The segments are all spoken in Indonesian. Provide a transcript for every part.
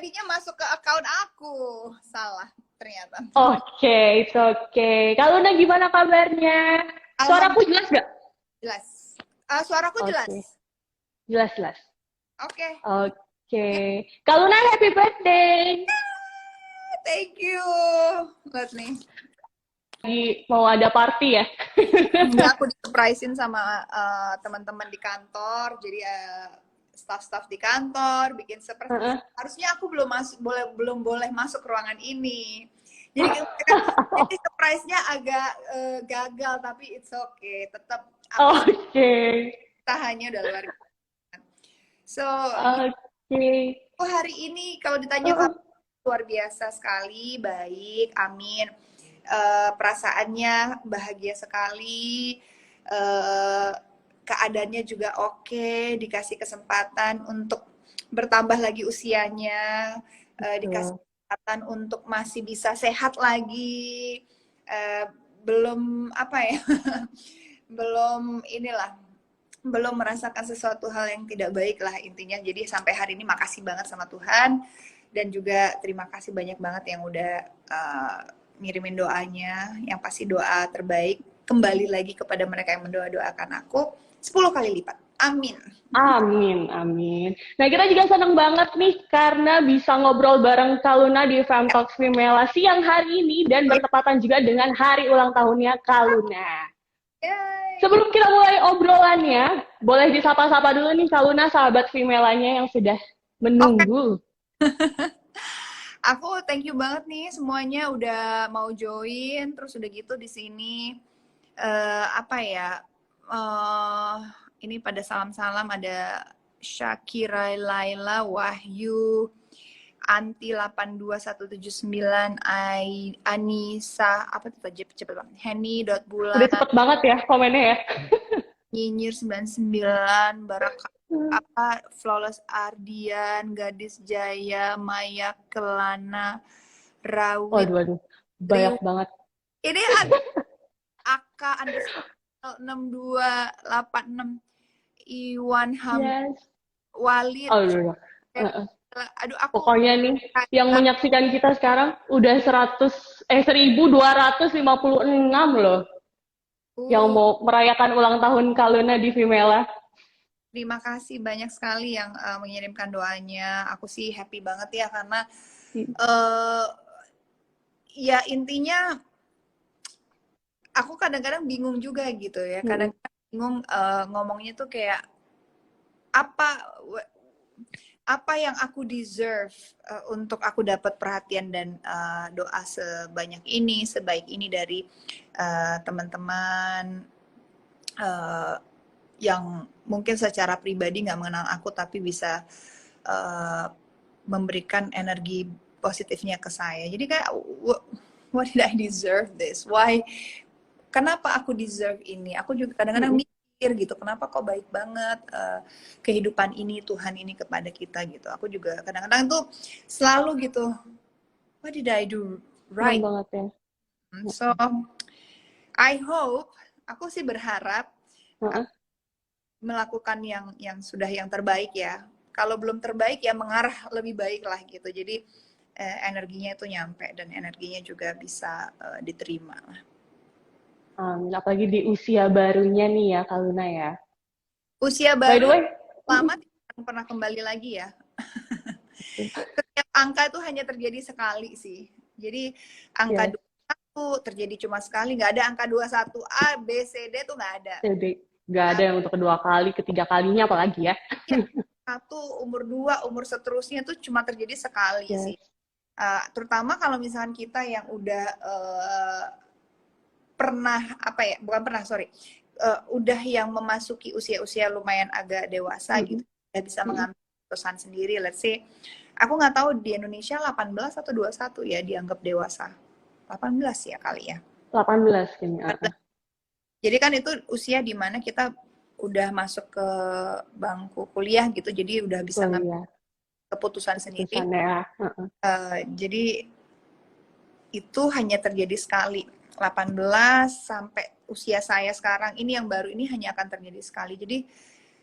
jadinya masuk ke account aku. Salah ternyata. Oke, it's okay. Kak Luna gimana kabarnya? Suaraku Alhamdulillah jelas nggak? jelas. Suaraku jelas. Oke, jelas-jelas. Oke. Oke. Ya, Kak Luna happy birthday. thank you. Lihat nih. Lagi mau ada party ya? Enggak, aku disurprisein sama teman-teman di kantor. Jadi staff-staff di kantor bikin surprise. Heeh. Harusnya aku belum boleh masuk ruangan ini. Jadi jadi surprise-nya agak gagal, tapi it's okay. Tetap Oke. usahanya udah luar biasa. So, Oke. hari ini kalau ditanya Heeh. kamu luar biasa sekali, baik, amin. Perasaannya bahagia sekali, keadaannya juga oke, dikasih kesempatan untuk bertambah lagi usianya, dikasih Betul. kesempatan untuk masih bisa sehat lagi, belum apa ya, belum inilah, belum merasakan sesuatu hal yang tidak baik lah intinya. Jadi sampai hari ini makasih banget sama Tuhan, dan juga terima kasih banyak banget yang udah ngirimin doanya, yang pasti doa terbaik kembali lagi kepada mereka yang mendoakan aku 10 kali lipat. Amin. Amin, amin. Nah, kita juga senang banget nih karena bisa ngobrol bareng Kak Luna di Fem Talks Femela siang hari ini dan bertepatan juga dengan hari ulang tahunnya Kak Luna. Yay. Sebelum kita mulai obrolannya, boleh disapa-sapa dulu nih Kak Luna, sahabat Femelanya yang sudah Oke, menunggu. aku thank you banget nih semuanya udah mau join, terus udah gitu di sini apa ya? eh ini pada salam-salam ada Syakira, Laila, Wahyu, Anti 82179, Anissa, apa tuh cepet banget. Udah Henny.bulan, cepet banget ya komennya ya. Nyinyir 99, Baraka apa, Flawless Ardian, Gadis Jaya, Maya Kelana, Rawit, Waduh, waduh. Riu. Banyak banget. Ini ada AK underscore 6286, Iwan Ham, Yes. Walid. Aduh, uh-uh. Aduh, aku Pokoknya nih, yang menyaksikan kita sekarang udah 1256 loh. Yang uh, mau merayakan ulang tahun Kak Luna di Femela. terima kasih banyak sekali yang mengirimkan doanya. Aku sih happy banget ya karena uh, ya intinya aku kadang-kadang bingung juga gitu ya. Kadang-kadang bingung ngomongnya tuh kayak apa apa yang aku deserve untuk aku dapat perhatian dan doa sebanyak ini, sebaik ini dari teman-teman yang mungkin secara pribadi nggak mengenal aku tapi bisa memberikan energi positifnya ke saya. Jadi kayak what did I deserve this? Why? Kenapa aku deserve ini? Aku juga kadang-kadang mikir gitu, kenapa kok baik banget kehidupan ini, Tuhan ini kepada kita gitu. Aku juga kadang-kadang tuh selalu gitu, what did I do Senang right? banget ya. So I hope, aku sih berharap Uh-uh. melakukan yang sudah yang terbaik ya. Kalau belum terbaik ya mengarah lebih baik lah gitu. Jadi energinya itu nyampe dan energinya juga bisa diterima lah. Apalagi di usia barunya nih ya Kak Luna ya. Usia By the baru way, lama tidak akan pernah kembali lagi ya. Setiap angka itu hanya terjadi sekali sih. Jadi angka yes, 21 terjadi cuma sekali, nggak ada angka 21 A, B, C, D tuh nggak ada. jadi nggak ada yang untuk kedua kali, ketiga kalinya apalagi ya. Ya, satu, umur dua, umur seterusnya tuh cuma terjadi sekali Yes. sih. Terutama kalau misalkan kita yang udah pernah apa ya, bukan pernah, sorry, udah yang memasuki usia-usia lumayan agak dewasa gitu, udah bisa mengambil keputusan sendiri. Let's say aku nggak tahu di Indonesia 18 atau 21 ya dianggap dewasa. 18 ya kali ya. 18 kayaknya. Jadi kan itu usia dimana kita udah masuk ke bangku kuliah gitu, jadi udah bisa Oh ngambil iya, keputusan sendiri. keputusannya ya. Jadi itu hanya terjadi sekali. 18 sampai usia saya sekarang ini yang baru ini hanya akan terjadi sekali. Jadi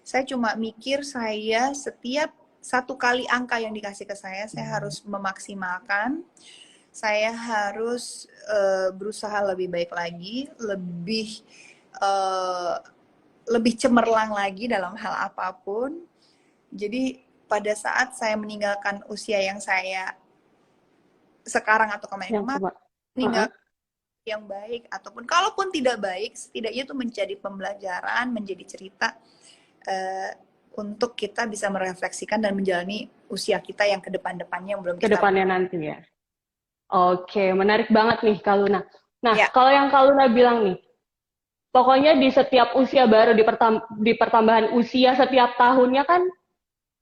saya cuma mikir saya setiap satu kali angka yang dikasih ke saya harus memaksimalkan, saya harus berusaha lebih baik lagi, lebih cemerlang lagi dalam hal apapun. Jadi pada saat saya meninggalkan usia yang saya sekarang atau kemarin-kemarin, meninggalkan yang baik, ataupun kalaupun tidak baik, setidaknya itu menjadi pembelajaran, menjadi cerita untuk kita bisa merefleksikan dan menjalani usia kita yang ke depan-depannya yang belum kita... Kedepannya nanti ya. Oke, menarik banget nih Kak Luna. Nah, Ya. kalau yang Kak Luna bilang nih, pokoknya di setiap usia baru, di pertambahan usia setiap tahunnya kan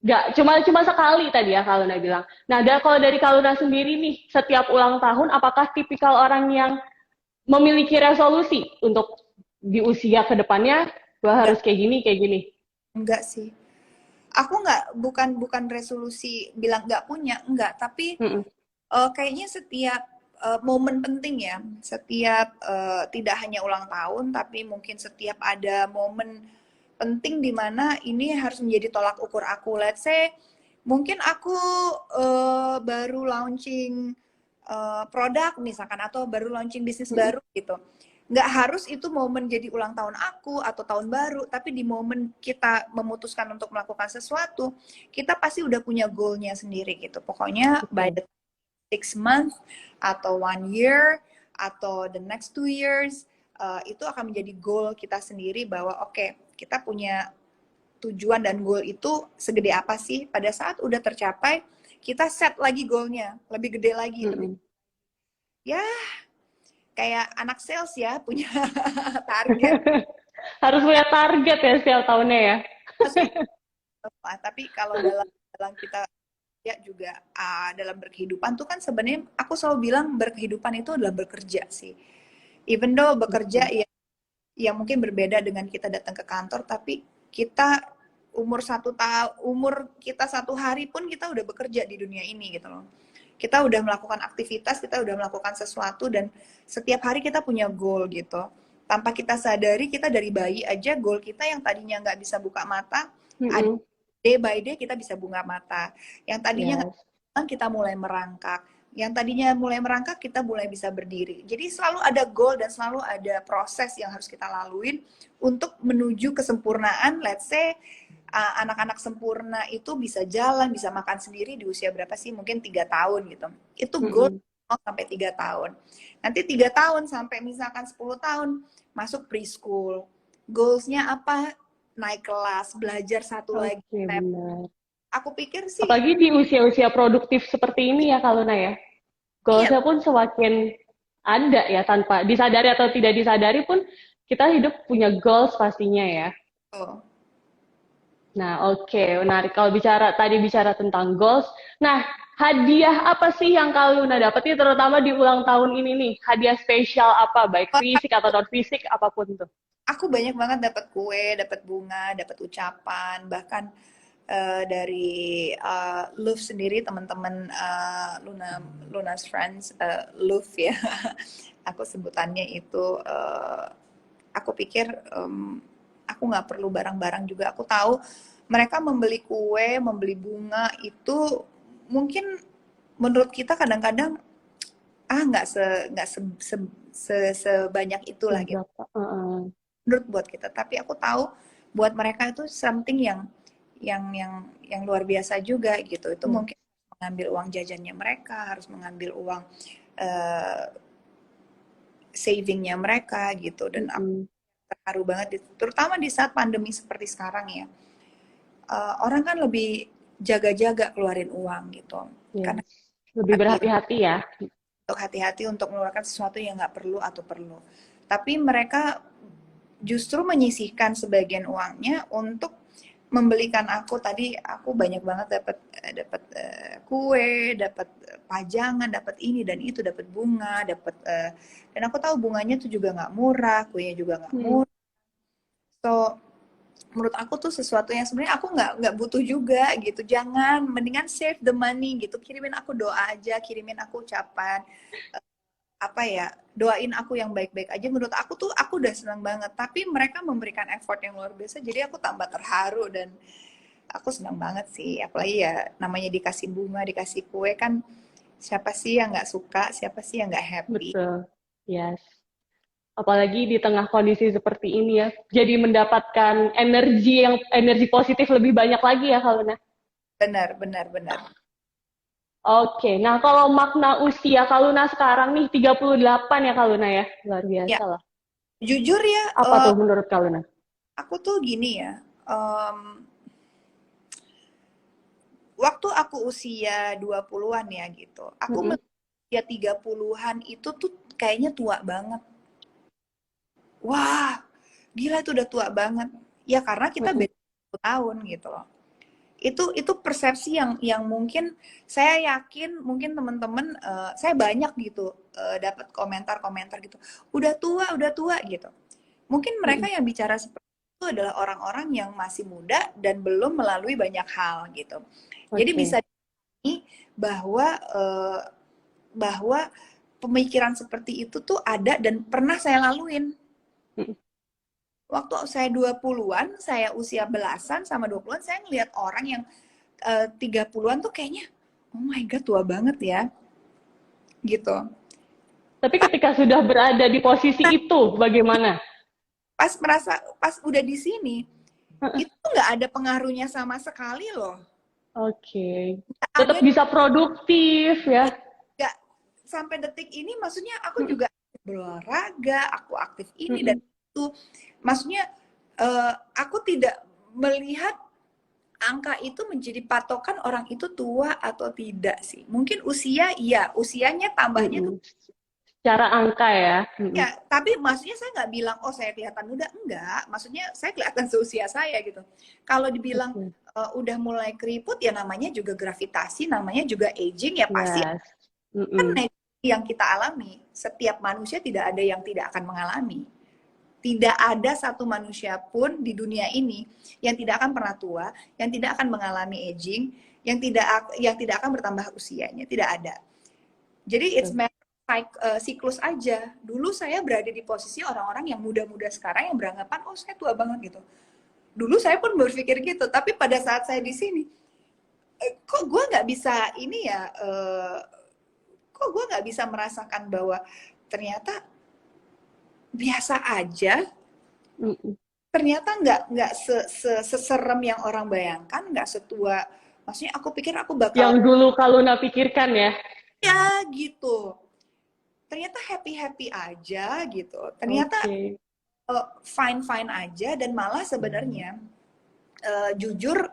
nggak cuma sekali tadi ya Kak Luna bilang. Nah, kalau dari Kak Luna sendiri nih, setiap ulang tahun, apakah tipikal orang yang memiliki resolusi untuk di usia kedepannya, gua harus kayak gini? Enggak sih. Aku bukan resolusi bilang nggak punya, enggak. Tapi kayaknya setiap momen penting ya, setiap tidak hanya ulang tahun, tapi mungkin setiap ada momen penting di mana ini harus menjadi tolak ukur aku. Let's say, mungkin aku baru launching produk misalkan, atau baru launching bisnis baru gitu. Nggak harus itu momen jadi ulang tahun aku atau tahun baru, tapi di momen kita memutuskan untuk melakukan sesuatu, kita pasti udah punya goalnya sendiri gitu. Pokoknya by the 6 months atau 1 year atau the next 2 years, itu akan menjadi goal kita sendiri bahwa oke, kita punya tujuan dan goal itu segede apa sih. Pada saat udah tercapai, kita set lagi goalnya lebih gede lagi, lebih ya kayak anak sales ya, punya target. Harus punya target ya setiap tahunnya ya. Tapi kalau dalam kita ya juga dalam berkehidupan tuh kan sebenarnya aku selalu bilang berkehidupan itu adalah bekerja sih. Even though bekerja ya mungkin berbeda dengan kita datang ke kantor, tapi kita umur kita 1 hari pun kita udah bekerja di dunia ini gitu loh. Kita udah melakukan aktivitas, kita udah melakukan sesuatu, dan setiap hari kita punya goal gitu. Tanpa kita sadari, kita dari bayi aja goal kita yang tadinya nggak bisa buka mata, day by day kita bisa buka mata. Yang tadinya kita mulai merangkak. Yang tadinya mulai merangkak, kita mulai bisa berdiri. Jadi selalu ada goal dan selalu ada proses yang harus kita laluin untuk menuju kesempurnaan. Let's say anak-anak sempurna itu bisa jalan, bisa makan sendiri di usia berapa sih? Mungkin 3 tahun gitu. Itu goal sampai 3 tahun. Nanti 3 tahun sampai misalkan 10 tahun masuk preschool. Goals-nya apa? Naik kelas, belajar satu lagi. Benar. Aku pikir sih. Apalagi di usia-usia produktif seperti ini ya Kak Luna ya. Goals-nya pun semakin ada ya, tanpa disadari atau tidak disadari pun kita hidup punya goals pastinya ya. Nah, menarik. Kalau tadi bicara tentang goals. Nah, hadiah apa sih yang Kak Luna dapetin terutama di ulang tahun ini nih? Hadiah spesial apa? Baik fisik atau non fisik, apapun tuh. Aku banyak banget dapat kue, dapat bunga, dapat ucapan, bahkan dari Luf sendiri, teman-teman Luna's Friends, Luf ya. Aku sebutannya itu, aku pikir aku nggak perlu barang-barang juga. Aku tahu mereka membeli kue, membeli bunga itu mungkin menurut kita kadang-kadang nggak sebanyak itulah gitu. Menurut buat kita, tapi aku tahu buat mereka itu something yang luar biasa juga gitu. Itu mungkin mengambil uang jajannya mereka, harus mengambil uang savingnya mereka gitu. Dan aku terharu banget, terutama di saat pandemi seperti sekarang ya. Orang kan lebih jaga-jaga keluarin uang gitu. Karena lebih berhati-hati ya. Untuk hati-hati untuk mengeluarkan sesuatu yang nggak perlu atau perlu. Tapi mereka justru menyisihkan sebagian uangnya untuk membelikan aku. Tadi aku banyak banget dapat kue, dapat pajangan, dapat ini dan itu, dapat bunga, dan aku tahu bunganya tuh juga nggak murah, kuenya juga nggak murah. So menurut aku tuh sesuatu yang sebenarnya aku nggak butuh juga gitu. Jangan, mendingan save the money gitu. Kirimin aku doa aja, kirimin aku ucapan. Doain aku yang baik-baik aja. Menurut aku tuh aku udah senang banget. Tapi mereka memberikan effort yang luar biasa, jadi aku tambah terharu dan aku senang banget sih. Apalagi ya namanya dikasih bunga, dikasih kue kan, siapa sih yang nggak suka, siapa sih yang nggak happy. Betul. Yes. Apalagi di tengah kondisi seperti ini ya. Jadi mendapatkan energi positif lebih banyak lagi ya kalau nah. Benar, benar, benar. Oke, nah kalau makna usia Kaluna sekarang nih 38 ya Kaluna ya. Luar Ya, biasa lah. jujur ya, Apa tuh menurut Kaluna? aku tuh gini ya, waktu aku usia 20-an ya gitu, aku Mm-mm. usia 30-an itu tuh kayaknya tua banget. Wah, gila itu udah tua banget. Ya karena kita Mm-mm. beda 10 tahun gitu loh. Itu persepsi yang mungkin saya yakin mungkin teman-teman saya banyak gitu dapat komentar-komentar gitu. Udah tua gitu. Mungkin mereka Mm-mm. yang bicara seperti itu adalah orang-orang yang masih muda dan belum melalui banyak hal gitu. Jadi bisa Oke. bahwa bahwa pemikiran seperti itu tuh ada dan pernah saya laluin. Mm-mm. Waktu saya 20-an, saya usia belasan sama 20-an, saya ngelihat orang yang 30-an tuh kayaknya, oh my god tua banget ya, gitu. Tapi ketika sudah berada di posisi itu, bagaimana? Pas udah di sini, itu nggak ada pengaruhnya sama sekali loh. Oke. Nggak Tetap ada, bisa produktif ya. nggak sampai detik ini, maksudnya aku Mm-mm. juga berolahraga, aku aktif ini dan Mm-mm. itu. Maksudnya aku tidak melihat angka itu menjadi patokan orang itu tua atau tidak sih. Mungkin usia, iya, usianya tambahnya tuh. Mm-mm. Secara angka ya. Mm-mm. Ya, tapi maksudnya saya nggak bilang, oh saya kelihatan muda. Enggak, maksudnya saya kelihatan seusia saya gitu. Kalau dibilang Oke. udah mulai keriput, ya namanya juga gravitasi, namanya juga aging, ya pasti Yes. kan Mm-mm. yang kita alami. Setiap manusia tidak ada yang tidak akan mengalami. Tidak ada satu manusia pun di dunia ini yang tidak akan pernah tua, yang tidak akan mengalami aging, yang tidak akan bertambah usianya, tidak ada. Jadi it's Betul. matter siklus aja. Dulu saya berada di posisi orang-orang yang muda-muda sekarang yang beranggapan oh saya tua banget gitu. Dulu saya pun berpikir gitu, tapi pada saat saya di sini, kok gue nggak bisa ini ya, kok gue nggak bisa merasakan bahwa ternyata biasa aja, Mm-mm. ternyata nggak seserem yang orang bayangkan, nggak setua. Maksudnya aku pikir aku bakal Yang dulu Kaluna pikirkan ya. ya gitu. Ternyata happy happy aja gitu. Ternyata Oke. fine fine aja dan malah sebenarnya jujur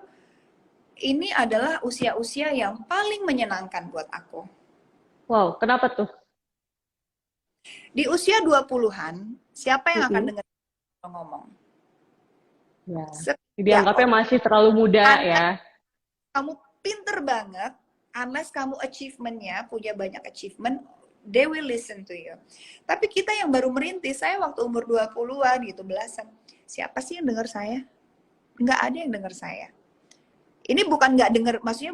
ini adalah usia-usia yang paling menyenangkan buat aku. Wow, kenapa tuh? Di usia 20-an, siapa yang akan Mm-mm. dengar ngomong? Ya. Setiap Dianggapnya orang. masih terlalu muda ya. Kamu pinter banget, unless kamu achievementnya punya banyak achievement, they will listen to you. Tapi kita yang baru merintis, saya waktu umur 20-an gitu, belasan, siapa sih yang dengar saya? Nggak ada yang dengar saya. Ini bukan nggak denger, maksudnya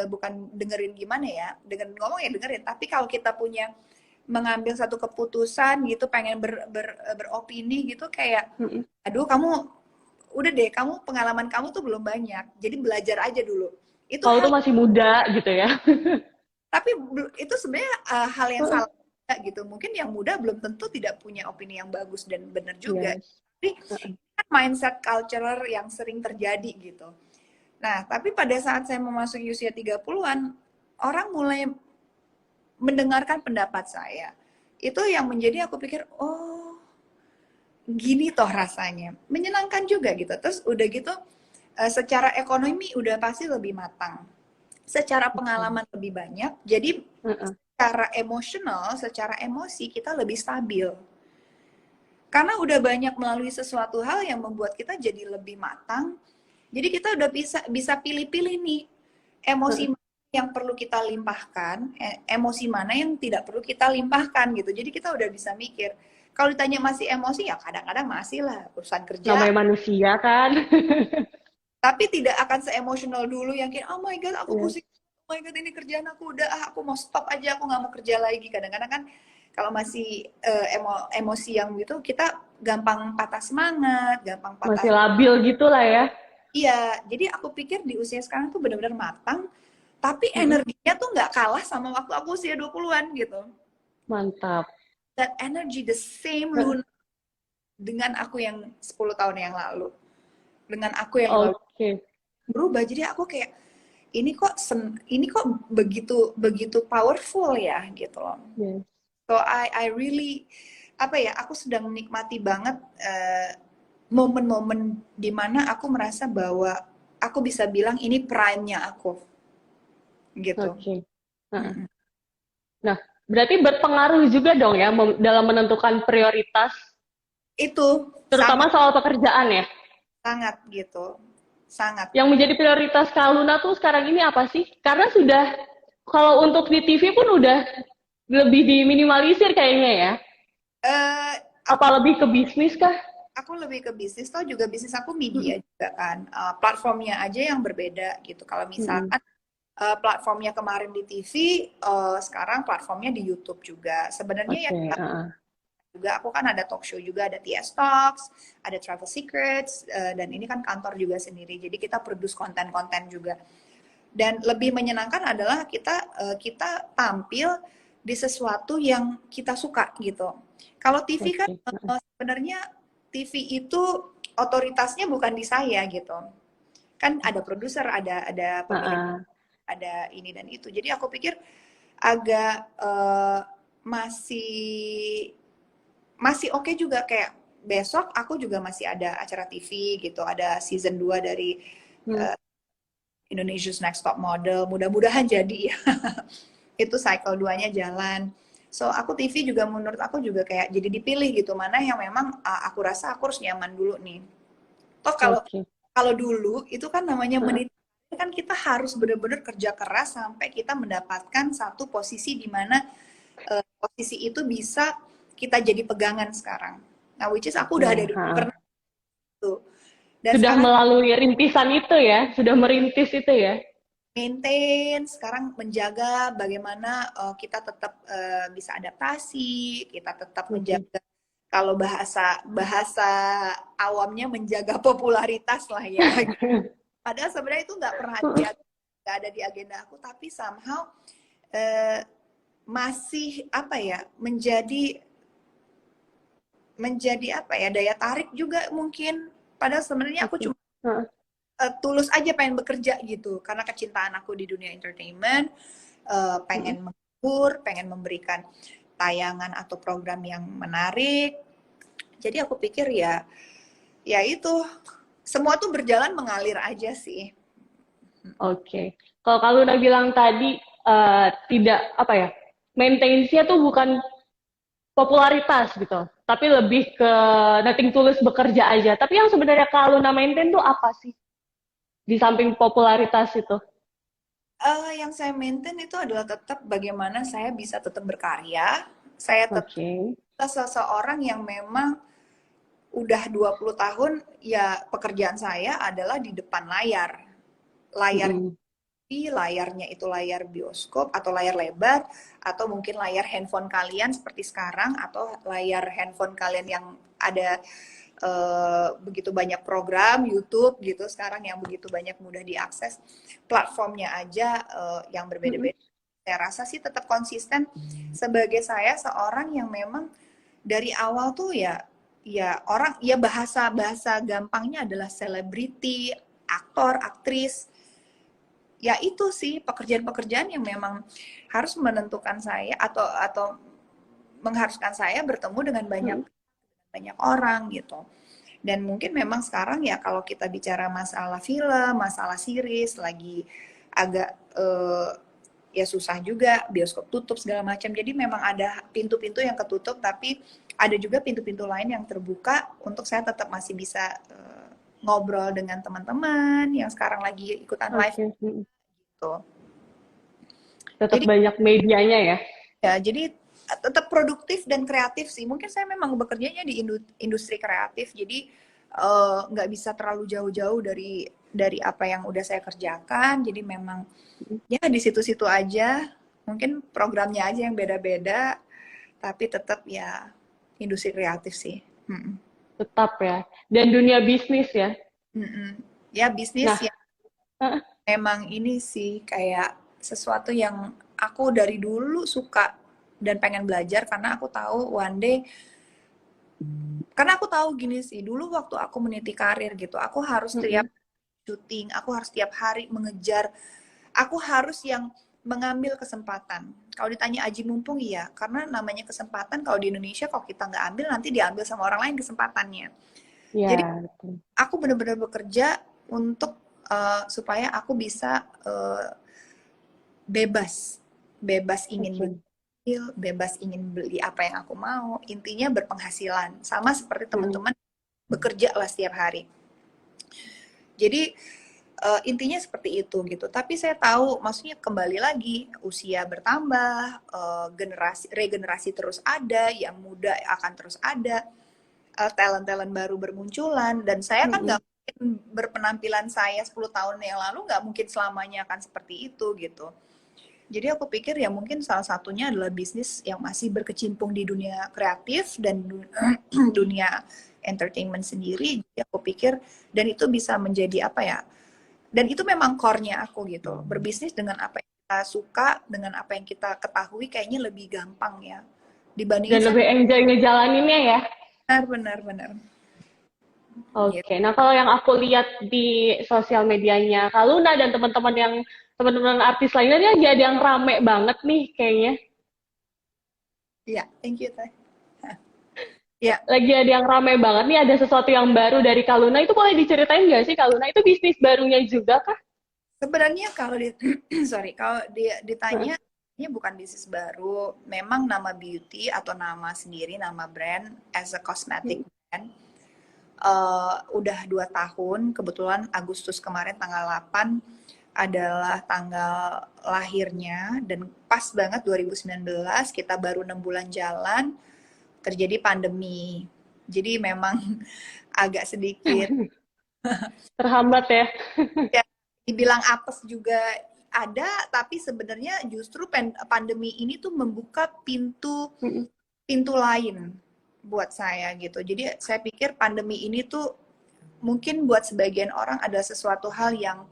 bukan dengerin gimana ya, dengan ngomong ya dengerin. Tapi kalau kita punya mengambil satu keputusan gitu, pengen beropini gitu, kayak, Mm-mm. aduh kamu udah deh, kamu pengalaman kamu tuh belum banyak, jadi belajar aja dulu. Itu Kalau hal, tuh masih muda gitu ya. tapi itu sebenarnya hal yang salah gitu. Mungkin yang muda belum tentu tidak punya opini yang bagus dan benar juga. Yes. Tapi kan mindset culture yang sering terjadi gitu. Nah, tapi pada saat saya memasuki usia 30-an, orang mulai mendengarkan pendapat saya. Itu yang menjadi aku pikir, oh gini toh rasanya. Menyenangkan juga gitu. Terus udah gitu, secara ekonomi udah pasti lebih matang. Secara pengalaman lebih banyak, jadi Uh-uh. secara emosional, secara emosi kita lebih stabil. Karena udah banyak melalui sesuatu hal yang membuat kita jadi lebih matang. Jadi kita udah bisa pilih-pilih nih emosi Uh-uh. yang perlu kita limpahkan, emosi mana yang tidak perlu kita limpahkan gitu. Jadi kita udah bisa mikir. Kalau ditanya masih emosi ya kadang-kadang masih lah urusan kerja, Namanya manusia kan. tapi tidak akan se-emosional dulu yang kayak oh my god aku Yes. pusing, oh my god ini kerjaan aku udah aku mau stop aja, aku nggak mau kerja lagi. Kadang-kadang kan kalau masih emosi yang gitu kita gampang patah semangat, gampang patah. Masih labil gitu lah ya. Iya, jadi aku pikir di usia sekarang tuh benar-benar matang, tapi Mm-mm. energinya tuh nggak kalah sama waktu aku usia 20-an gitu. Mantap. That energy the same Heeh. Luna dengan aku yang 10 tahun yang lalu, dengan aku yang 15 Oke. berubah. Jadi aku kayak ini kok begitu begitu powerful ya gitu loh. Yes. So I really apa ya, aku sedang menikmati banget momen-momen dimana aku merasa bahwa aku bisa bilang ini prime-nya aku gitu. Oke. Heeh. Mm-mm. Nah, berarti berpengaruh juga dong ya dalam menentukan prioritas, Itu terutama sangat soal pekerjaan ya. sangat gitu, sangat. Yang menjadi prioritas Kak Luna tuh sekarang ini apa sih? Karena sudah, kalau untuk di TV pun udah lebih diminimalisir kayaknya ya. eh Apa aku lebih ke bisnis kah? aku lebih ke bisnis, toh juga bisnis aku media Mm-mm. juga kan. Platformnya aja yang berbeda gitu. Kalau Mm-mm. misalkan platformnya kemarin di TV, sekarang platformnya di YouTube juga. Sebenarnya ya Oke, juga aku kan ada talk show juga, ada TS Talks, ada Travel Secrets, dan ini kan kantor juga sendiri. Jadi kita produce konten-konten juga. Dan lebih menyenangkan adalah kita tampil di sesuatu yang kita suka gitu. Kalau TV kan oke. sebenarnya TV itu otoritasnya bukan di saya gitu. Kan ada produser, ada pemilik, ada ini dan itu. Jadi aku pikir agak masih masih oke juga, kayak besok aku juga masih ada acara TV gitu, ada season 2 dari Hmm, Indonesia's Next Top Model, mudah-mudahan jadi ya. Itu cycle 2-nya jalan. So aku TV juga menurut aku juga kayak jadi dipilih gitu, mana yang memang aku rasa aku harus nyaman dulu nih. Toh kalau oke. kalau dulu itu kan namanya Heeh, menit, kan kita harus benar-benar kerja keras sampai kita mendapatkan satu posisi di mana posisi itu bisa kita jadi pegangan sekarang. Nah, which is aku udah oke. ada di pernah tuh. Dan Sudah sekarang melalui rintisan itu ya, sudah merintis itu ya. maintain, sekarang menjaga bagaimana kita tetap bisa adaptasi, kita tetap Oke. menjaga, kalau bahasa bahasa awamnya menjaga popularitas lah ya. Padahal sebenarnya itu nggak pernah nggak ada di agenda aku, tapi somehow eh, masih apa ya, menjadi menjadi apa ya, daya tarik juga mungkin. Padahal sebenarnya aku Oke. cuma Heeh, tulus aja pengen bekerja gitu, karena kecintaan aku di dunia entertainment, heeh. pengen menghibur, pengen memberikan tayangan atau program yang menarik. Jadi aku pikir ya, ya itu semua tuh berjalan mengalir aja sih. Oke. Kalau kalau udah bilang tadi tidak apa ya, maintenance-nya tuh bukan popularitas gitu, tapi lebih ke nothing tulus bekerja aja. Tapi yang sebenarnya kalau Luna maintain tuh apa sih di samping popularitas itu? Yang saya maintain itu adalah tetap bagaimana saya bisa tetap berkarya, saya tetap Oke. seseorang yang memang udah 20 tahun ya pekerjaan saya adalah di depan layar. Layar Mm-mm. layarnya itu layar bioskop atau layar lebar, atau mungkin layar handphone kalian seperti sekarang, atau layar handphone kalian yang ada begitu banyak program YouTube gitu sekarang yang begitu banyak mudah diakses, platformnya aja yang Mm-mm. berbeda-beda. Saya rasa sih tetap konsisten sebagai saya seorang yang memang dari awal tuh ya orang ya, bahasa bahasa gampangnya adalah selebriti, aktor, aktris. Ya itu sih pekerjaan-pekerjaan yang memang harus menentukan saya, atau mengharuskan saya bertemu dengan banyak Mm-mm. banyak orang gitu. Dan mungkin memang sekarang ya kalau kita bicara masalah film, masalah series lagi agak ya susah juga, bioskop tutup segala macam. Jadi memang ada pintu-pintu yang ketutup, tapi ada juga pintu-pintu lain yang terbuka untuk saya tetap masih bisa ngobrol dengan teman-teman yang sekarang lagi ikutan live Oke. Mm-mm. tuh. Tetap Jadi banyak medianya ya. ya, jadi tetap produktif dan kreatif sih. Mungkin saya memang bekerjanya di industri kreatif, jadi nggak bisa terlalu jauh-jauh dari apa yang udah saya kerjakan. Jadi memang ya di situ-situ aja. Mungkin programnya aja yang beda-beda, tapi tetap ya industri kreatif sih. Mm-mm. Tetap ya. Dan dunia bisnis ya. Mm-mm. Ya bisnis Nah, ya memang ini sih kayak sesuatu yang aku dari dulu suka dan pengen belajar karena aku tahu one day, karena aku tahu gini sih, dulu waktu aku meniti karir gitu, aku harus tiap mm-mm, syuting, aku harus tiap hari mengejar, aku harus yang mengambil kesempatan. Kalau ditanya aji mumpung, iya, karena namanya kesempatan kalau di Indonesia kalau kita nggak ambil nanti diambil sama orang lain kesempatannya. Jadi ya, betul. aku benar-benar bekerja untuk supaya aku bisa bebas, bebas ingin Oke. beli, bebas ingin beli apa yang aku mau. Intinya berpenghasilan, sama seperti Mm-mm. teman-teman bekerja lah setiap hari. Jadi intinya seperti itu gitu. Tapi saya tahu, maksudnya kembali lagi usia bertambah, generasi regenerasi terus ada, yang muda akan terus ada, talent-talent baru bermunculan, dan saya kan nggak Mm-mm. mungkin berpenampilan saya 10 tahun yang lalu nggak mungkin selamanya akan seperti itu gitu. Jadi aku pikir ya mungkin salah satunya adalah bisnis yang masih berkecimpung di dunia kreatif dan dunia entertainment sendiri. Jadi aku pikir, dan itu bisa menjadi apa ya? Dan itu memang core-nya aku gitu. Berbisnis dengan apa yang kita suka, dengan apa yang kita ketahui kayaknya lebih gampang ya. Dan Dibandingin saya lebih enjoy ngejalaninnya ya. benar-benar gitu. Oke, nah kalau yang aku lihat di sosial medianya Kak Luna dan teman-teman yang teman-teman artis lainnya dia jadi yang rame banget nih kayaknya. Ya, thank you, Teh. Ya, Lagi ada yang rame banget nih, ada sesuatu yang baru dari Kak Luna. Itu boleh diceritain nggak sih Kak Luna? Itu bisnis barunya juga kah? sebenarnya kalau sorry, kalau ditanya ini bukan bisnis baru, memang nama beauty atau nama sendiri, nama brand as a cosmetic brand. Udah 2 tahun, kebetulan Agustus kemarin tanggal 8 adalah tanggal lahirnya, dan pas banget 2019 kita baru 6 bulan jalan terjadi pandemi. Jadi memang agak sedikit Terhambat ya. ya, dibilang apes juga ada, tapi sebenarnya justru pandemi ini tuh membuka pintu pintu lain buat saya gitu. Jadi saya pikir pandemi ini tuh mungkin buat sebagian orang ada sesuatu hal yang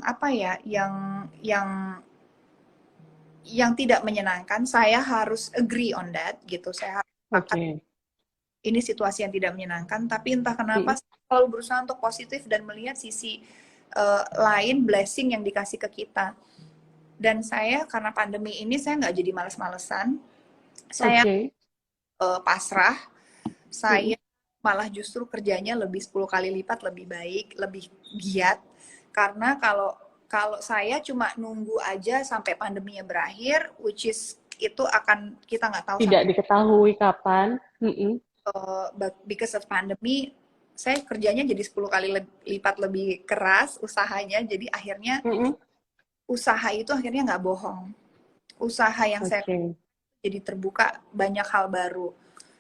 apa ya, yang tidak menyenangkan. Saya harus agree on that gitu. Saya harus sepakat Oke. ini situasi yang tidak menyenangkan, tapi entah kenapa saya selalu berusaha untuk positif dan melihat sisi lain, blessing yang dikasih ke kita. Dan saya karena pandemi ini saya nggak jadi males-malesan, saya Oke. pasrah, saya malah justru kerjanya lebih 10 kali lipat lebih baik, lebih giat. Karena kalau kalau saya cuma nunggu aja sampai pandeminya berakhir, which is itu akan kita nggak tahu Tidak sampai diketahui kapan. because of pandemi, saya kerjanya jadi 10 kali lipat lebih keras usahanya, jadi akhirnya usaha itu akhirnya nggak bohong. Usaha yang saya Oke. jadi terbuka banyak hal baru.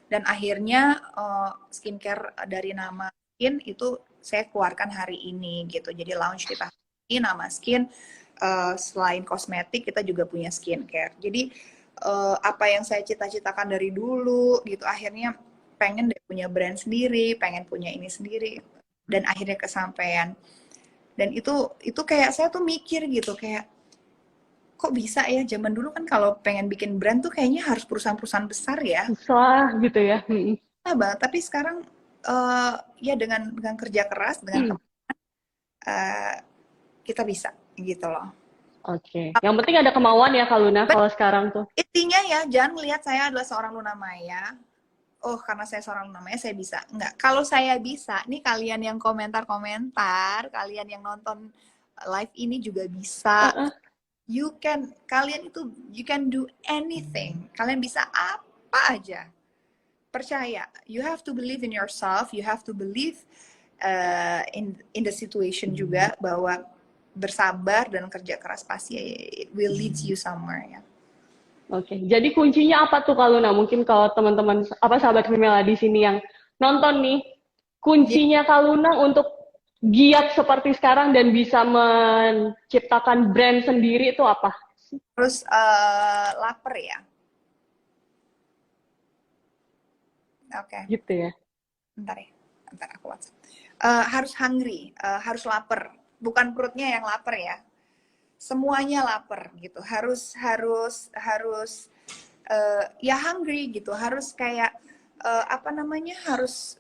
Dan akhirnya skincare dari nama Skin itu saya keluarkan hari ini gitu. Jadi launch kita hari ini nama Skin, selain kosmetik kita juga punya skincare. Jadi apa yang saya cita-citakan dari dulu gitu akhirnya pengen deh punya brand sendiri, pengen punya ini sendiri, dan akhirnya kesampaian. Dan itu kayak saya tuh mikir gitu kayak kok bisa ya, zaman dulu kan kalau pengen bikin brand tuh kayaknya harus perusahaan-perusahaan besar ya. Susah gitu ya. Nah, Bang, tapi sekarang ya dengan kerja keras, dengan teman, eh, kita bisa gitu loh. Oke. Yang penting ada kemauan ya Kak Luna But kalau sekarang tuh. intinya ya, jangan melihat saya adalah seorang Luna Maya. Oh, karena saya seorang Luna Maya, saya bisa. Enggak. Kalau saya bisa, nih kalian yang komentar-komentar, kalian yang nonton live ini juga bisa. Kalian itu, you can do anything. Kalian bisa apa aja. Percaya, you have to believe in yourself, you have to believe in the situation juga, bahwa bersabar dan kerja keras pasti it will lead you somewhere ya. Oke, jadi kuncinya apa tuh kalau Mungkin kalau teman-teman apa sahabat Vimela di sini yang nonton nih, Jadi, kuncinya Kaluna untuk giat seperti sekarang dan bisa menciptakan brand sendiri itu apa? terus lapar ya. Oke, Gitu ya. bentar ya, bentar aku WhatsApp. Harus hungry, harus lapar. Bukan perutnya yang lapar ya. Semuanya lapar gitu. Harus ya hungry gitu. Harus kayak apa namanya? Harus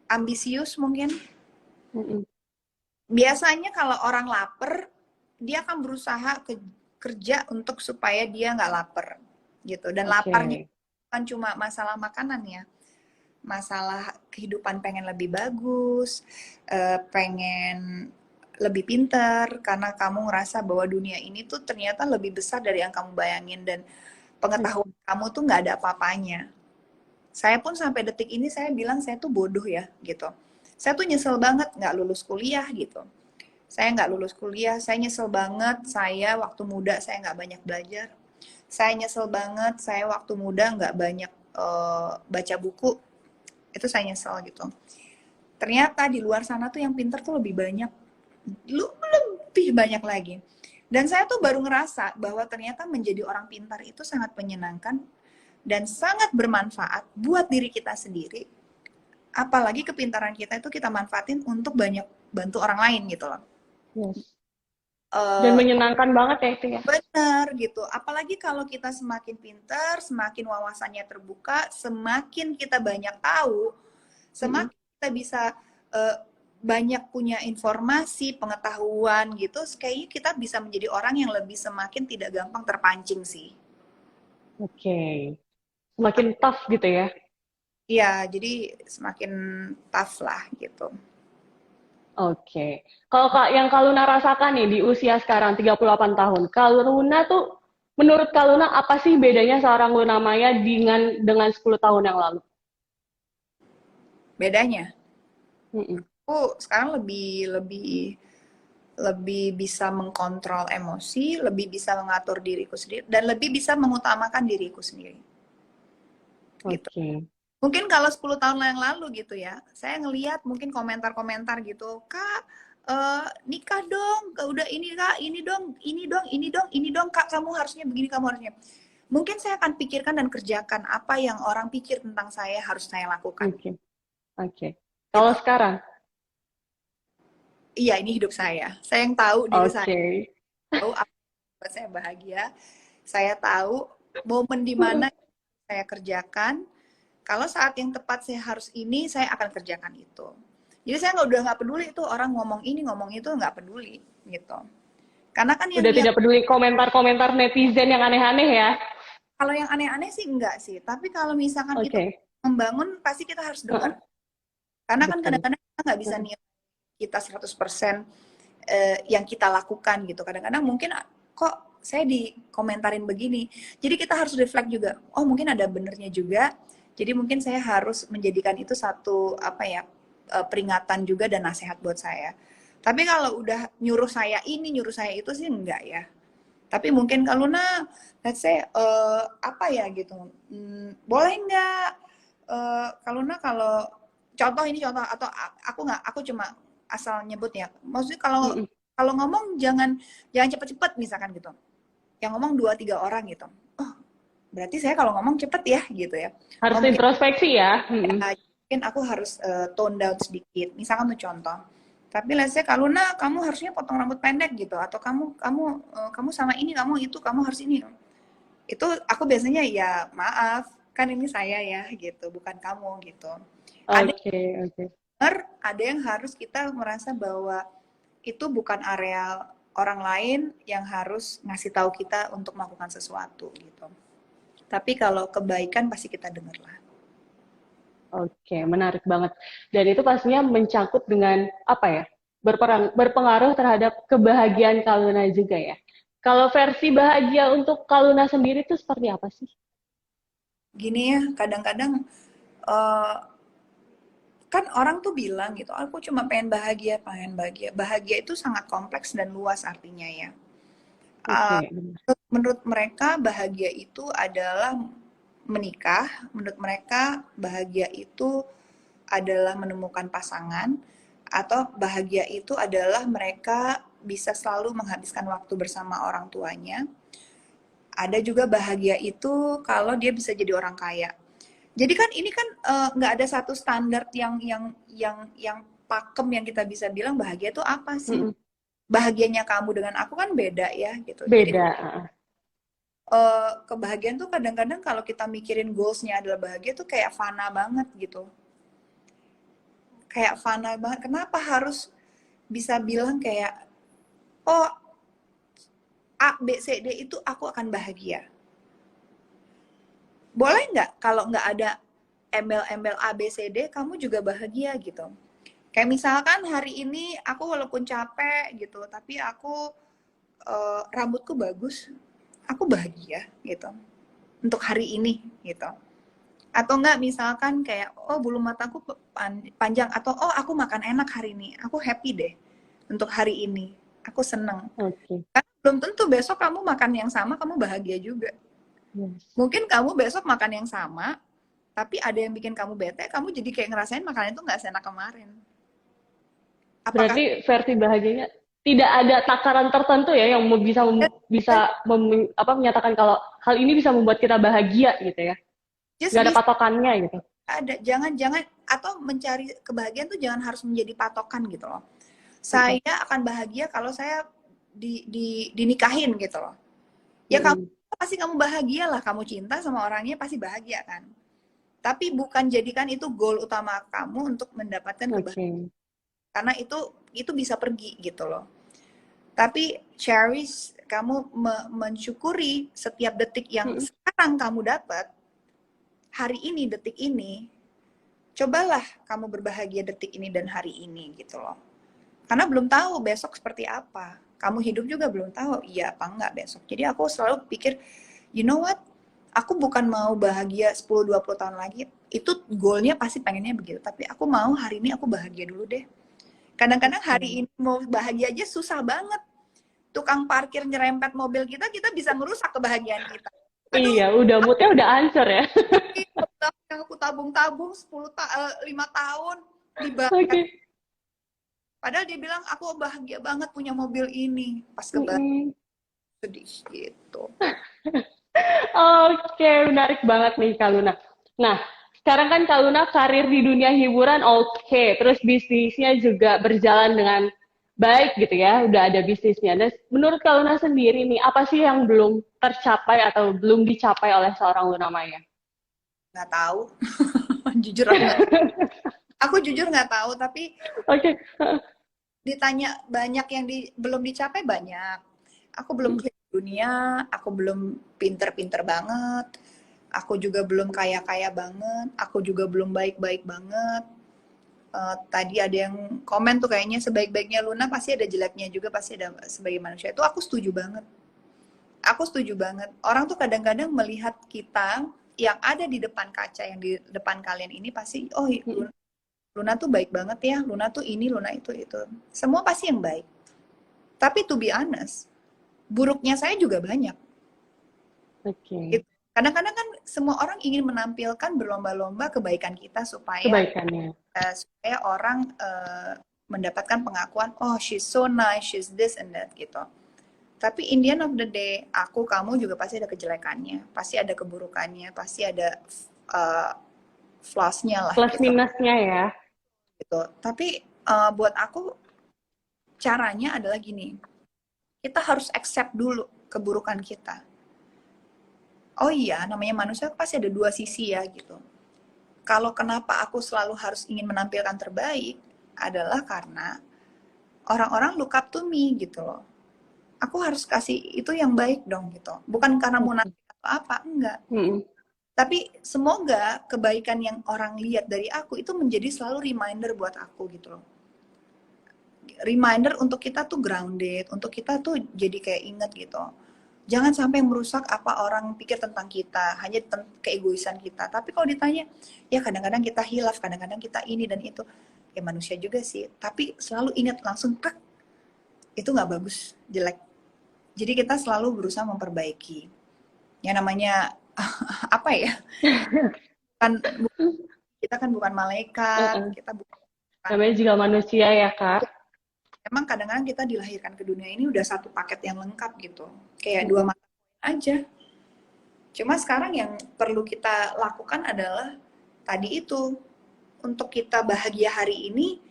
ambisius mungkin. Biasanya kalau orang lapar, dia akan berusaha kerja untuk supaya dia nggak lapar gitu. Dan laparnya bukan cuma masalah makanan ya, masalah kehidupan pengen lebih bagus, pengen lebih pintar karena kamu ngerasa bahwa dunia ini tuh ternyata lebih besar dari yang kamu bayangin dan pengetahuan kamu tuh nggak ada apa-apanya. Saya pun sampai detik ini saya bilang saya tuh bodoh ya gitu. Saya tuh nyesel banget nggak lulus kuliah gitu. Saya nggak lulus kuliah, saya nyesel banget. Saya waktu muda saya nggak banyak belajar. Saya nyesel banget. Saya waktu muda nggak banyak baca buku. Itu saya nyesel gitu. Ternyata di luar sana tuh yang pinter tuh lebih banyak, lebih banyak lagi. Dan saya tuh baru ngerasa bahwa ternyata menjadi orang pintar itu sangat menyenangkan dan sangat bermanfaat buat diri kita sendiri. Apalagi kepintaran kita itu kita manfaatin untuk banyak bantu orang lain gitu loh. Yes. Dan menyenangkan banget ya itu ya. Bener gitu. Apalagi kalau kita semakin pintar, semakin wawasannya terbuka, semakin kita banyak tahu, semakin kita bisa banyak punya informasi, pengetahuan gitu. Kayaknya kita bisa menjadi orang yang lebih semakin tidak gampang terpancing sih. Oke. Semakin tough gitu ya. Iya, jadi semakin tough lah gitu. Oke. Kalau yang Kak Luna rasakan nih di usia sekarang 38 tahun, Kak Luna tuh menurut Kak Luna apa sih bedanya seorang Luna Maya dengan 10 tahun yang lalu? Bedanya? Aku sekarang lebih bisa mengkontrol emosi, lebih bisa mengatur diriku sendiri, dan lebih bisa mengutamakan diriku sendiri. Gitu. Mungkin kalau 10 tahun yang lalu gitu ya, saya ngelihat mungkin komentar-komentar gitu, Kak, nikah dong, udah ini Kak, ini dong, Kak, kamu harusnya begini, kamu harusnya. Mungkin saya akan pikirkan dan kerjakan apa yang orang pikir tentang saya harus saya lakukan. Oke. Kalau sekarang? Iya, ini hidup saya. Saya yang tahu diri saya. Tahu apa yang buat saya bahagia. Saya tahu momen di mana saya kerjakan. Kalau saat yang tepat saya harus ini, saya akan kerjakan itu. Jadi saya udah nggak peduli itu orang ngomong ini, ngomong itu, nggak peduli gitu. Karena kan udah tidak peduli komentar-komentar netizen yang aneh-aneh ya? Kalau yang aneh-aneh sih enggak sih. Tapi kalau misalkan itu membangun, pasti kita harus dengar. Karena kan kadang-kadang kita nggak bisa nilai kita 100% yang kita lakukan gitu. Kadang-kadang mungkin kok saya dikomentarin begini. Jadi kita harus reflect juga. Oh mungkin ada benernya juga. Jadi mungkin saya harus menjadikan itu satu peringatan juga dan nasihat buat saya. Tapi kalau udah nyuruh saya ini, nyuruh saya itu sih enggak ya. Tapi mungkin kalau let's say gitu. Boleh enggak kalau contoh atau aku cuma asal nyebut ya. Maksudnya kalau ngomong jangan cepet-cepet misalkan gitu. Yang ngomong 2-3 orang gitu. Oh, berarti saya kalau ngomong cepet ya gitu ya. Harus introspeksi ya. Mungkin aku harus tone down sedikit. Misalkan tuh contoh. Tapi let's say kalau kamu harusnya potong rambut pendek gitu atau kamu sama ini, kamu itu, kamu harus ini. Itu aku biasanya ya maaf, kan ini saya ya gitu, bukan kamu gitu. Ada yang harus kita merasa bahwa itu bukan area orang lain yang harus ngasih tahu kita untuk melakukan sesuatu gitu. Tapi kalau kebaikan pasti kita dengar lah. Oke, menarik banget. Dan itu pastinya mencangkut dengan berpengaruh terhadap kebahagiaan Kak Luna juga ya. Kalau versi bahagia untuk Kak Luna sendiri itu seperti apa sih? Gini ya, kadang-kadang kan orang tuh bilang gitu, aku cuma pengen bahagia. Bahagia itu sangat kompleks dan luas artinya ya. Menurut mereka bahagia itu adalah menikah, menurut mereka bahagia itu adalah menemukan pasangan, atau bahagia itu adalah mereka bisa selalu menghabiskan waktu bersama orang tuanya. Ada juga bahagia itu kalau dia bisa jadi orang kaya. Jadi kan ini kan nggak ada satu standar yang pakem yang kita bisa bilang bahagia itu apa sih. Mm-mm. Bahagianya kamu dengan aku kan beda ya gitu. Jadi Beda. kebahagiaan tuh kadang-kadang kalau kita mikirin goalsnya adalah bahagia tuh kayak fana banget gitu. Kayak fana banget. Kenapa harus bisa bilang kayak, oh A, B, C, D itu aku akan bahagia. Boleh nggak kalau nggak ada embel-embel A, B, C, D, kamu juga bahagia gitu. Kayak misalkan hari ini aku walaupun capek gitu, tapi aku rambutku bagus, aku bahagia gitu. Untuk hari ini gitu. Atau enggak misalkan kayak, oh bulu mataku panjang, atau oh aku makan enak hari ini, aku happy deh untuk hari ini, aku seneng. Oke. Karena belum tentu besok kamu makan yang sama, kamu bahagia juga. Yes. Mungkin kamu besok makan yang sama, tapi ada yang bikin kamu bete, kamu jadi kayak ngerasain makanan itu nggak seenak kemarin. Apakah Berarti versi bahagianya tidak ada takaran tertentu ya yang menyatakan kalau hal ini bisa membuat kita bahagia gitu ya. just Nggak ada bisa patokannya gitu. ada, jangan atau mencari kebahagiaan tuh jangan harus menjadi patokan gitu loh. Mm-mm. Saya akan bahagia kalau saya dinikahin gitu loh. Ya kamu pasti kamu bahagia lah, kamu cinta sama orangnya pasti bahagia kan. Tapi bukan jadikan itu goal utama kamu untuk mendapatkan kebahagiaan. Oke. Karena itu bisa pergi gitu loh. Tapi cherish, kamu mensyukuri setiap detik yang sekarang kamu dapat, hari ini, detik ini, cobalah kamu berbahagia detik ini dan hari ini gitu loh. Karena belum tahu besok seperti apa. Kamu hidup juga belum tahu iya apa enggak besok. Jadi aku selalu pikir, you know what? Aku bukan mau bahagia 10-20 tahun lagi. Itu goalnya pasti pengennya begitu. Tapi aku mau hari ini aku bahagia dulu deh. Kadang-kadang hari ini mau bahagia aja susah banget. Tukang parkir nyerempet mobil kita bisa merusak kebahagiaan kita. Aduh, Iya, udah moodnya udah hancur ya. yang aku tabung-tabung 5 tahun dibayar. Oke. Padahal dia bilang aku bahagia banget punya mobil ini. Pas Mm-mm. sedih gitu. Oke, menarik banget nih Kak Luna. Nah, sekarang kan Kak Luna karir di dunia hiburan oke, terus bisnisnya juga berjalan dengan baik gitu ya, udah ada bisnisnya. Dan menurut Kak Luna sendiri nih, apa sih yang belum tercapai atau belum dicapai oleh seorang Luna Maya? Nggak tahu. Jujur aku jujur nggak tahu, tapi Oke. ditanya banyak yang belum dicapai banyak. Aku belum keliling dunia, aku belum pinter-pinter banget, aku juga belum kaya-kaya banget, aku juga belum baik-baik banget. Tadi ada yang komen tuh kayaknya sebaik-baiknya Luna pasti ada jeleknya juga, pasti ada sebagai manusia. Itu aku setuju banget. Aku setuju banget. Orang tuh kadang-kadang melihat kita yang ada di depan kaca, yang di depan kalian ini pasti, oh Luna tuh baik banget ya, Luna tuh ini, Luna itu. Semua pasti yang baik. Tapi to be honest, buruknya saya juga banyak. Oke. Kadang-kadang kan semua orang ingin menampilkan berlomba-lomba kebaikan kita supaya Kebaikannya. Orang mendapatkan pengakuan, oh she's so nice, she's this and that gitu. Tapi in the end of the day, aku, kamu juga pasti ada kejelekannya, pasti ada keburukannya, pasti ada flaws-nya lah. Plus Gitu. minusnya ya. Gitu. Tapi buat aku caranya adalah gini, kita harus accept dulu keburukan kita. Oh iya, namanya manusia pasti ada dua sisi ya gitu. Kalau kenapa aku selalu harus ingin menampilkan terbaik adalah karena orang-orang look up to me gitu loh. Aku harus kasih itu yang baik dong gitu. Bukan karena mau nampil atau apa, enggak. Tapi semoga kebaikan yang orang lihat dari aku itu menjadi selalu reminder buat aku gitu loh. Reminder untuk kita tuh grounded, untuk kita tuh jadi kayak inget gitu. Jangan sampai merusak apa orang pikir tentang kita, hanya keegoisan kita. Tapi kalau ditanya, ya kadang-kadang kita hilaf, kadang-kadang kita ini dan itu. Ya manusia juga sih, tapi selalu ingat langsung, itu nggak bagus, jelek. Jadi kita selalu berusaha memperbaiki. Ya namanya, apa ya, kita kan bukan malaikat, kita bukan. Namanya juga manusia ya Kak. Emang kadang-kadang kita dilahirkan ke dunia ini udah satu paket yang lengkap gitu. Kayak 2 mata aja. Cuma sekarang yang perlu kita lakukan adalah tadi itu. Untuk kita bahagia hari ini,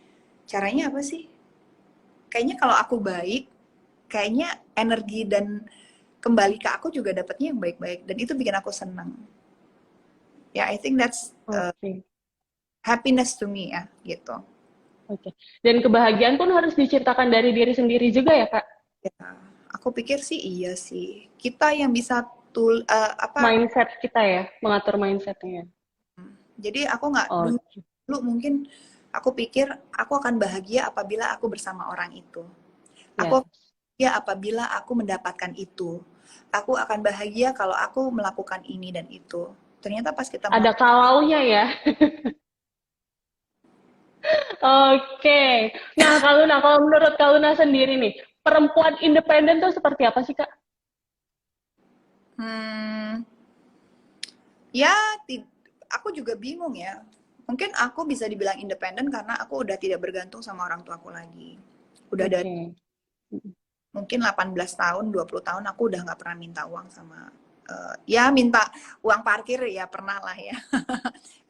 caranya apa sih? Kayaknya kalau aku baik, kayaknya energi dan kembali ke aku juga dapatnya yang baik-baik, dan itu bikin aku senang. Ya, I think that's Oke. happiness to me ya, gitu. Oke. Dan kebahagiaan pun harus diciptakan dari diri sendiri juga ya, Kak? Ya, aku pikir sih iya sih. Kita yang bisa apa? Mindset kita ya, mengatur mindsetnya. Jadi aku nggak dulu, Oke. dulu mungkin aku pikir aku akan bahagia apabila aku bersama orang itu. Aku Ya. bahagia apabila aku mendapatkan itu. Aku akan bahagia kalau aku melakukan ini dan itu. Ternyata pas kita Ada melakukan, kalaunya ya. Oke. Nah, kalau menurut Kaluna sendiri nih, perempuan independen tuh seperti apa sih, Kak? hmm, ya, aku juga bingung ya. Mungkin aku bisa dibilang independen karena aku udah tidak bergantung sama orang tuaku lagi. Udah dari Oke. mungkin 18 tahun, 20 tahun aku udah nggak pernah minta uang sama, ya minta uang parkir ya pernah lah ya.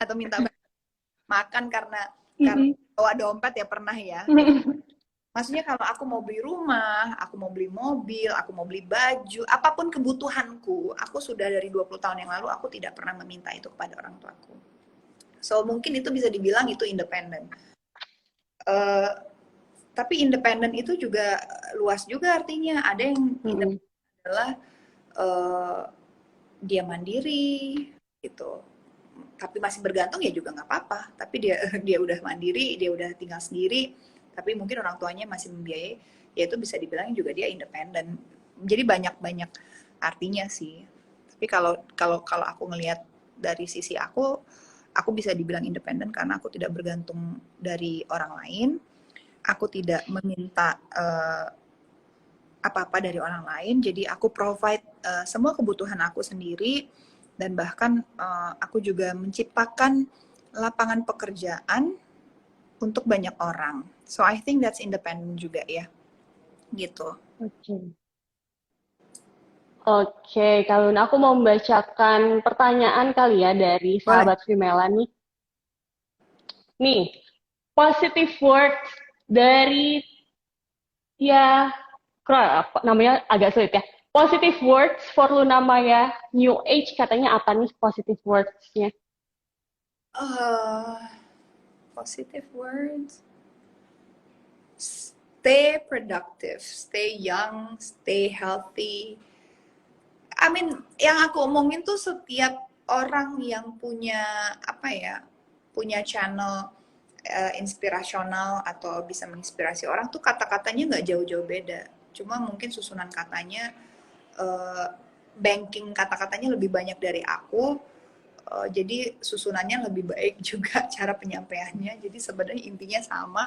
Atau minta makan karena Mm-mm. bawa dompet ya pernah ya gitu. Maksudnya kalau aku mau beli rumah, aku mau beli mobil, aku mau beli baju, apapun kebutuhanku, aku sudah dari 20 tahun yang lalu aku tidak pernah meminta itu kepada orang tuaku. So mungkin itu bisa dibilang itu independen. Uh, tapi independen itu juga luas juga artinya. Ada yang Mm-mm. independen adalah uh, dia mandiri gitu. Tapi masih bergantung ya juga nggak apa-apa. Tapi dia dia udah mandiri, dia udah tinggal sendiri. Tapi mungkin orang tuanya masih membiayai, ya itu bisa dibilang juga dia independen. Jadi banyak-banyak artinya sih. Tapi kalau aku ngelihat dari sisi aku bisa dibilang independen karena aku tidak bergantung dari orang lain. Aku tidak meminta apa-apa dari orang lain. Jadi aku provide semua kebutuhan aku sendiri, dan bahkan aku juga menciptakan lapangan pekerjaan untuk banyak orang. So I think that's independent juga ya, gitu. Oke. Oke, kalau aku mau membacakan pertanyaan kali ya dari Boleh. sahabat Vimela nih. Nih, positive words dari ya, apa namanya agak sulit ya. Positive words for Luna Maya New Age katanya apa nih positive words-nya? Uh, positive words. Stay productive, stay young, stay healthy. I mean, yang aku omongin tuh setiap orang yang punya apa ya, punya channel inspirasional atau bisa menginspirasi orang tuh kata-katanya nggak jauh-jauh beda. Cuma mungkin susunan katanya, eh, banking kata-katanya lebih banyak dari aku. Jadi susunannya lebih baik juga cara penyampaiannya. Jadi sebenarnya intinya sama.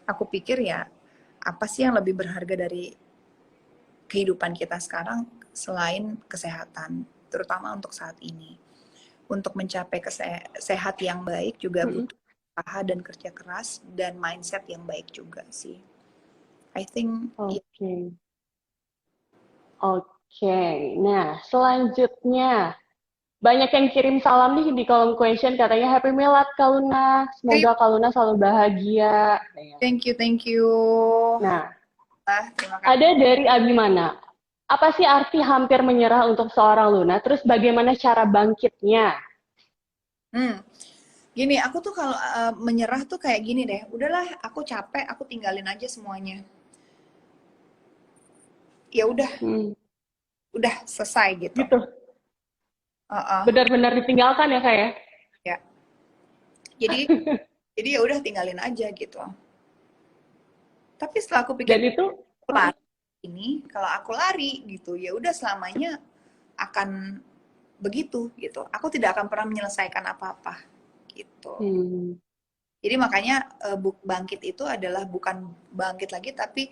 Aku pikir ya, apa sih yang lebih berharga dari kehidupan kita sekarang selain kesehatan, terutama untuk saat ini. Untuk mencapai sehat yang baik juga Mm-mm. butuh usaha dan kerja keras dan mindset yang baik juga sih. I think ya. Oke, oke. Nah, selanjutnya banyak yang kirim salam nih di kolom question katanya Happy Milad Kaluna, Hey, semoga Kaluna selalu bahagia. thank you, thank you. Nah, Terima kasih. ada dari Abimana. Apa sih arti hampir menyerah untuk seorang Luna? Terus bagaimana cara bangkitnya? Hmm. Gini, aku tuh kalau menyerah tuh kayak gini deh. Udahlah, aku capek, aku tinggalin aja semuanya. Ya Hmm, udah selesai gitu. gitu. Benar-benar ditinggalkan ya kayak. Ya. Jadi jadi ya udah tinggalin aja gitu. Tapi setelah aku pikir Dan itu lari ini, kalau aku lari gitu, ya udah selamanya akan begitu gitu. Aku tidak akan pernah menyelesaikan apa-apa gitu. hmm, Jadi makanya bangkit itu adalah bukan bangkit lagi, tapi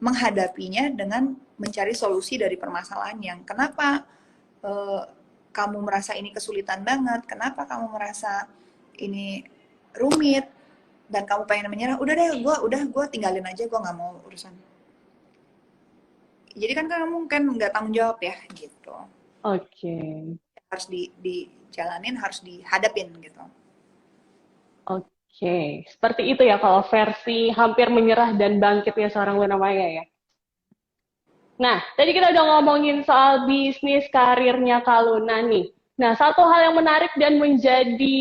menghadapinya dengan mencari solusi dari permasalahan yang kenapa eh, kamu merasa ini kesulitan banget, kenapa kamu merasa ini rumit, dan kamu pengen menyerah, udah deh, gue tinggalin aja, gue nggak mau urusan. Jadi kan kamu kan nggak tanggung jawab ya, gitu. oke. Harus dijalanin, harus dihadapin gitu. Oke, seperti itu ya kalau versi hampir menyerah dan bangkitnya seorang Luna Maya ya. Nah, tadi kita udah ngomongin soal bisnis karirnya Kak Luna nih. Nah, satu hal yang menarik dan menjadi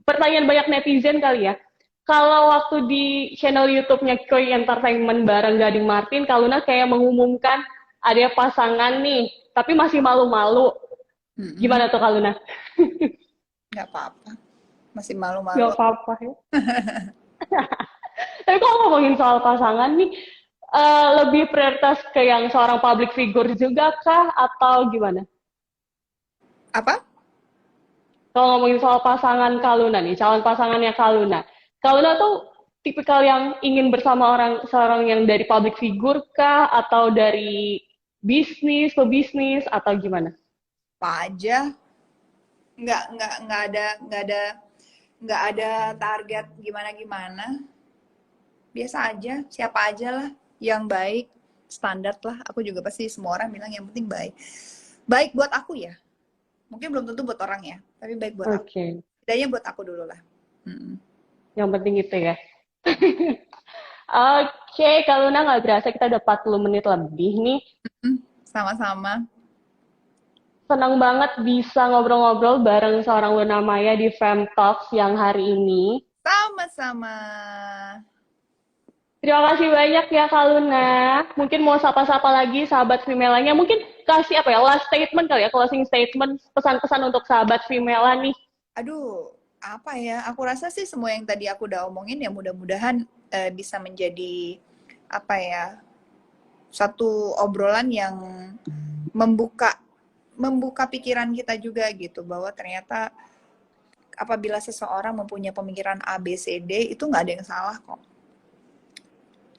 pertanyaan banyak netizen kali ya. Kalau waktu di channel YouTube-nya Koi Entertainment bareng Gading Martin, Kak Luna kayak mengumumkan ada pasangan nih, tapi masih malu-malu. Mm-mm. Gimana tuh Kak Luna? Nggak apa-apa, masih malu-malu. Gak apa-apa ya. Tapi kalau ngomongin soal pasangan nih, lebih prioritas ke yang seorang public figure juga kah atau gimana? Apa? Kalau ngomongin soal pasangan Kaluna nih, calon pasangannya Kaluna. Kaluna tuh tipikal yang ingin bersama orang seorang yang dari public figure kah atau dari bisnis, pebisnis atau gimana? Apa aja? Nggak ada target gimana-gimana. Biasa aja, siapa aja lah yang baik, standar lah. Aku juga pasti semua orang bilang yang penting baik. Baik buat aku ya. Mungkin belum tentu buat orang ya, tapi baik buat Oke, aku. okay. Setidaknya buat aku dulu lah. Yang penting itu ya. Oke, okay, Kaluna nggak berasa kita udah 40 menit lebih nih. Sama-sama. Senang banget bisa ngobrol-ngobrol bareng seorang Luna Maya di Fem Talks yang hari ini. Sama-sama. Terima kasih banyak ya Kak Luna. Mungkin mau sapa-sapa lagi sahabat Femela-nya. Mungkin kasih apa ya, last statement kali ya, closing statement, pesan-pesan untuk sahabat Femela nih. Aduh, apa ya? Aku rasa sih semua yang tadi aku udah omongin ya mudah-mudahan bisa menjadi apa ya? Satu obrolan yang membuka pikiran kita juga gitu bahwa ternyata apabila seseorang mempunyai pemikiran A B C D itu nggak ada yang salah kok.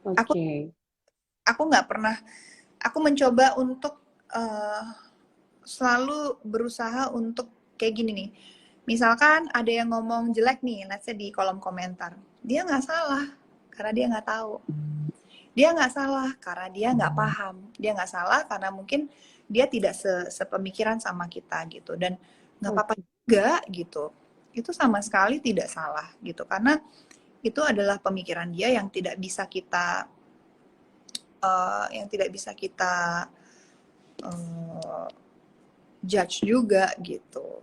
Aku Oke. aku nggak pernah, aku mencoba untuk selalu berusaha untuk kayak gini nih. Misalkan ada yang ngomong jelek nih, let's say di kolom komentar, dia nggak salah karena dia nggak tahu. Dia nggak salah karena dia nggak paham. Dia nggak salah karena mungkin dia tidak sepemikiran sama kita gitu. Dan nggak apa-apa juga gitu. Itu sama sekali tidak salah gitu. Karena itu adalah pemikiran dia yang tidak bisa kita judge juga gitu.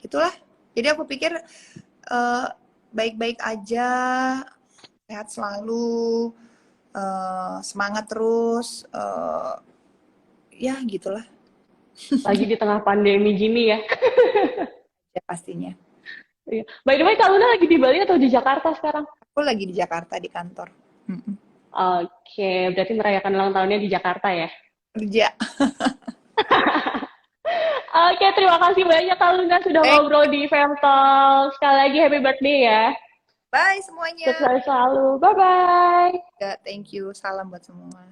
Itulah. Jadi aku pikir baik-baik aja, sehat selalu, semangat terus, ya gitulah. Lagi di tengah pandemi gini ya. Ya pastinya. By the way, Kak Luna lagi di Bali atau di Jakarta sekarang? Aku lagi di Jakarta di kantor. Oke, berarti merayakan ulang tahunnya di Jakarta ya? Kerja. Oke, terima kasih banyak Kak Luna sudah ngobrol di Fem Talk. Sekali lagi happy birthday ya. Bye semuanya. Sukses selalu. Bye-bye. Ya, thank you. Salam buat semua.